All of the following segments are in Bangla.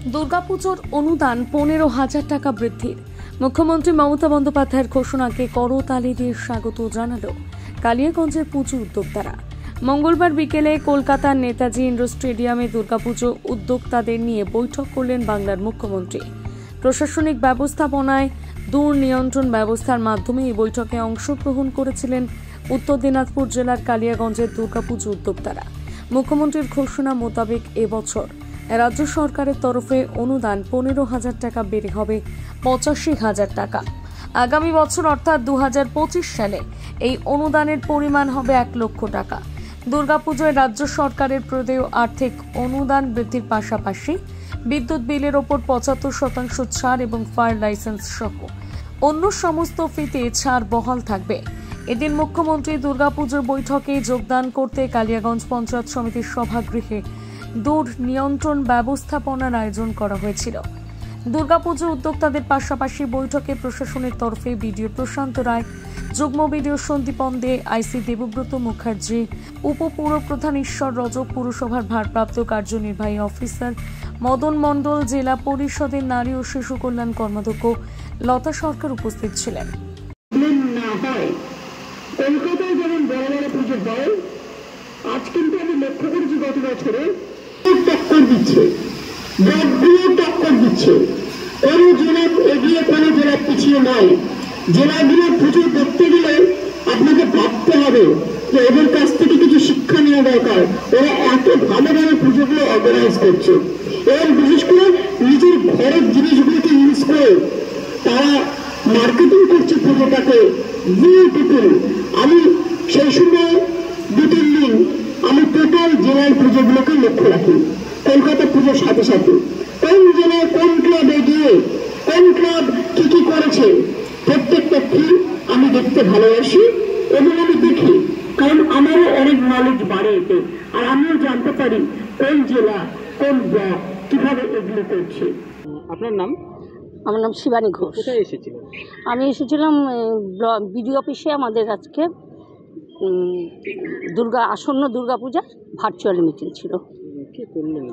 দুর্গাপুজোর অনুদান 15,000 টাকা বৃদ্ধির মুখ্যমন্ত্রী মমতা বন্দ্যোপাধ্যায়ের ঘোষণাকে করতালি দিয়ে স্বাগত জানাল কালিয়াগঞ্জের পুজো উদ্যোক্তারা। মঙ্গলবার বিকেলে কলকাতার নেতাজি ইন্ডোর স্টেডিয়ামে দুর্গাপুজো উদ্যোক্তাদের নিয়ে বৈঠক করলেন বাংলার মুখ্যমন্ত্রী। প্রশাসনিক ব্যবস্থাপনায় দুর্নিয়ন্ত্রণ ব্যবস্থার মাধ্যমে এই বৈঠকে অংশগ্রহণ করেছিলেন উত্তর দিনাজপুর জেলার কালিয়াগঞ্জের দুর্গাপুজো উদ্যোক্তারা। মুখ্যমন্ত্রীর ঘোষণা মোতাবেক এবছর রাজ্য সরকারের তরফে অনুদান 15,000 টাকা বেড়ে হবে 85,000 টাকা। আগামী বছর অর্থাৎ 2025 সালে এই অনুদানের পরিমাণ হবে 1 লক্ষ টাকা। দুর্গাপুজোয় রাজ্য সরকারের প্রদেয় আর্থিক অনুদান বৃদ্ধির পাশাপাশি বিদ্যুৎ বিলের ওপর 75% ছাড় এবং ফায়ার লাইসেন্স সহ অন্য সমস্ত ফিতে ছাড় বহাল থাকবে। এদিন মুখ্যমন্ত্রী দুর্গাপুজোর বৈঠকে যোগদান করতে কালিয়াগঞ্জ পঞ্চায়েত সমিতির সভাগৃহে দুর্নিয়ন্ত্রণ ব্যবস্থাপনার আয়োজন করা হয়েছিল। দুর্গাপুজো উদ্যোক্তাদের পাশাপাশি বৈঠকে প্রশাসনের তরফে বিডিও প্রশান্ত রায়, যুগ্ম বিডিও সন্দীপন দে, আইসি দেবব্রত মুখার্জি, উপপুরপ্রধান ঈশ্বর রজক, পুরসভার ভারপ্রাপ্ত কার্যনির্বাহী অফিসার মদন মণ্ডল, জেলা পরিষদের নারী ও শিশু কল্যাণ কর্মাধ্যক্ষ লতা সরকার উপস্থিত ছিলেন। কলকাতায় যেমন বড় বড় পুজো হয়, আজ কিন্তু আমি লক্ষ্য করেছি গত বছরে টক্কর দিচ্ছে, টক্কর দিচ্ছে। কোনো জেলা এগিয়ে কোনো জেলা পিছিয়ে নয়। জেলাগুলো পুজো দেখতে গেলে আপনাকে ভাবতে হবে যে এদের কাছ থেকে কিছু শিক্ষা নেওয়া দরকার। ওরা এত ভালোভাবে পুজোগুলো অর্গানাইজ করছে এবং বিশেষ করে নিজের ঘরের জিনিসগুলোকে ইউজ করে তারা মার্কেটিং করছে পুজোটাকে বিউটিফুল। আমি সেই সময় 2-3 দিন আমি টোটাল জেলার পুজোগুলোকে লক্ষ্য রাখি, কলকাতা পুজোর সাথে সাথে কোন জেলায় কোন ক্লাবে গিয়ে কোন ক্লাব কি কি করেছে প্রত্যেকটা ফিল আমি দেখতে ভালোবাসি এবং আমি দেখি, কারণ আমারও অনেক নলেজ বাড়ে এতে, আর আমিও জানতে পারি কোন জেলা কোন ব্লক কিভাবে এগুলো করছে। আপনার নাম? আমার নাম শিবানী ঘোষ। কোথায় এসেছিলেন? আমি এসেছিলাম বিডিও অফিসে। আমাদের আজকে আসন্ন দুর্গাপূজার ভার্চুয়াল মিটিং ছিল। কি করলেন?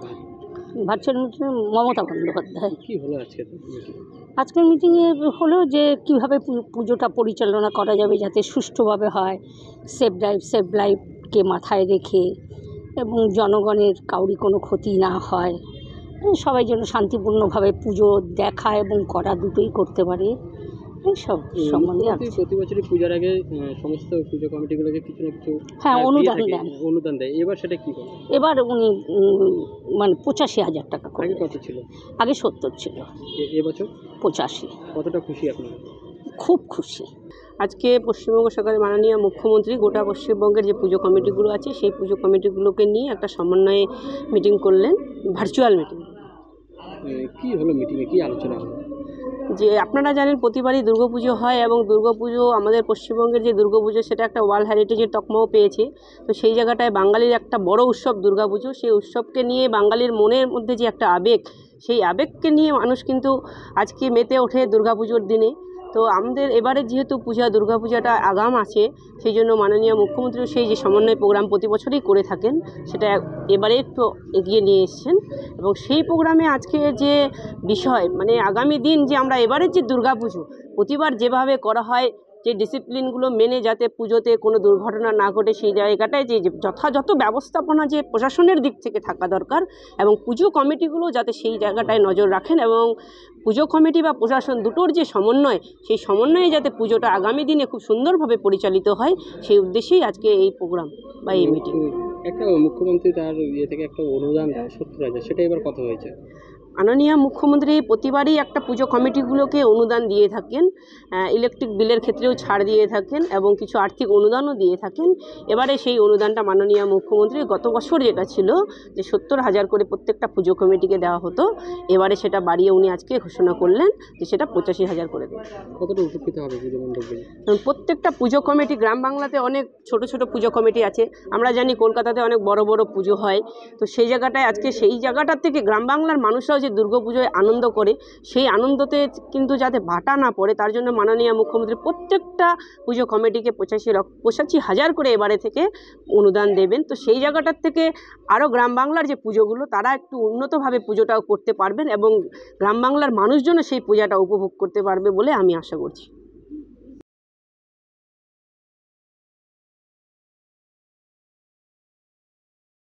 Virtual meeting Mamata Bandyopadhyay. কি হলো আজকে? আজকের মিটিংয়ে হলো যে কীভাবে পুজোটা পরিচালনা করা যাবে যাতে সুষ্ঠুভাবে হয়, সেভ লাইফকে মাথায় রেখে এবং জনগণের কাউরি কোনো ক্ষতি না হয়, সবাই যেন শান্তিপূর্ণভাবে পুজো দেখা এবং করা দুটোই করতে পারে, এইসব সম্বন্ধে। প্রতি বছরই পূজার আগে সমস্ত পুজো কমিটিগুলোকে কিছু না কিছু অনুদান দেয়। এবার সেটা কি করে? এবার উনি মানে 85,000 টাকা করে। আগে কত ছিল? আগে 70 ছিল, এবছর 85। কতটা খুশি আপনি? খুব খুশি। আজকে পশ্চিমবঙ্গ সরকারের মাননীয় মুখ্যমন্ত্রী গোটা পশ্চিমবঙ্গের যে পুজো কমিটিগুলো আছে সেই পুজো কমিটিগুলোকে নিয়ে একটা সমন্বয়ে মিটিং করলেন, ভার্চুয়াল মিটিং। কি হলো মিটিংয়ে, কি আলোচনা হলো? যে আপনারা জানেন প্রতিবারই দুর্গাপুজো হয় এবং দুর্গাপুজো আমাদের পশ্চিমবঙ্গের যে দুর্গাপুজো সেটা একটা ওয়ার্ল্ড হেরিটেজের তকমাও পেয়েছে। তো সেই জায়গাটায় বাঙালির একটা বড় উৎসব দুর্গাপুজো, সেই উৎসবকে নিয়ে বাঙালির মনের মধ্যে যে একটা আবেগ, সেই আবেগকে নিয়ে মানুষ কিন্তু আজকে মেতে ওঠে দুর্গাপুজোর দিনে। তো আমাদের এবারে যেহেতু দুর্গাপূজাটা আগাম আছে, সেই জন্য মাননীয় মুখ্যমন্ত্রী সেই যে সমন্বয় প্রোগ্রাম প্রতি বছরই করে থাকেন সেটা এবারে একটু এগিয়ে নিয়ে এসছেন এবং সেই প্রোগ্রামে আজকে যে বিষয় মানে আগামী দিন যে আমরা এবারের যে দুর্গাপুজো প্রতিবার যেভাবে করা হয়, যে ডিসিপ্লিনগুলো মেনে যাতে পুজোতে কোনো দুর্ঘটনা না ঘটে, সেই জায়গাটায় যে যথাযথ ব্যবস্থাপনা যে প্রশাসনের দিক থেকে থাকা দরকার এবং পুজো কমিটিগুলো যাতে সেই জায়গাটায় নজর রাখেন এবং পুজো কমিটি বা প্রশাসন দুটোর যে সমন্বয়, সেই সমন্বয়ে যাতে পুজোটা আগামী দিনে খুব সুন্দরভাবে পরিচালিত হয়, সেই উদ্দেশ্যেই আজকে এই প্রোগ্রাম বা এই মিটিং। একটা মুখ্যমন্ত্রী তার থেকে একটা অনুদান দেয় 70,000, সেটা এবার কত হয়েছে? মাননীয় মুখ্যমন্ত্রী প্রতিবারই একটা পুজো কমিটিগুলোকে অনুদান দিয়ে থাকেন, ইলেকট্রিক বিলের ক্ষেত্রেও ছাড় দিয়ে থাকেন এবং কিছু আর্থিক অনুদানও দিয়ে থাকেন। এবারে সেই অনুদানটা মাননীয় মুখ্যমন্ত্রী গত বছর যেটা ছিল যে 70,000 করে প্রত্যেকটা পুজো কমিটিকে দেওয়া হতো, এবারে সেটা বাড়িয়ে উনি আজকে ঘোষণা করলেন যে সেটা 85,000 করে দেবে। কতটা উপকৃত হবে পুজো মণ্ডপগুলো? প্রত্যেকটা পুজো কমিটি, গ্রাম বাংলাতে অনেক ছোট ছোট পুজো কমিটি আছে, আমরা জানি কলকাতাতে অনেক বড় বড় পুজো হয়, তো সেই জায়গাটায় আজকে সেই জায়গাটার থেকে গ্রাম বাংলার মানুষরাও যে দুর্গাপুজোয় আনন্দ করে সেই আনন্দতে কিন্তু যাতে ভাটা না পড়ে তার জন্য মাননীয় মুখ্যমন্ত্রী প্রত্যেকটা পুজো কমিটিকে 85,000 করে এবারে থেকে অনুদান দেবেন। তো সেই জায়গাটার থেকে আরও গ্রাম বাংলার যে পুজোগুলো তারা একটু উন্নতভাবে পুজোটাও করতে পারবেন এবং গ্রাম বাংলার মানুষজনও সেই পূজাটা উপভোগ করতে পারবে বলে আমি আশা করছি।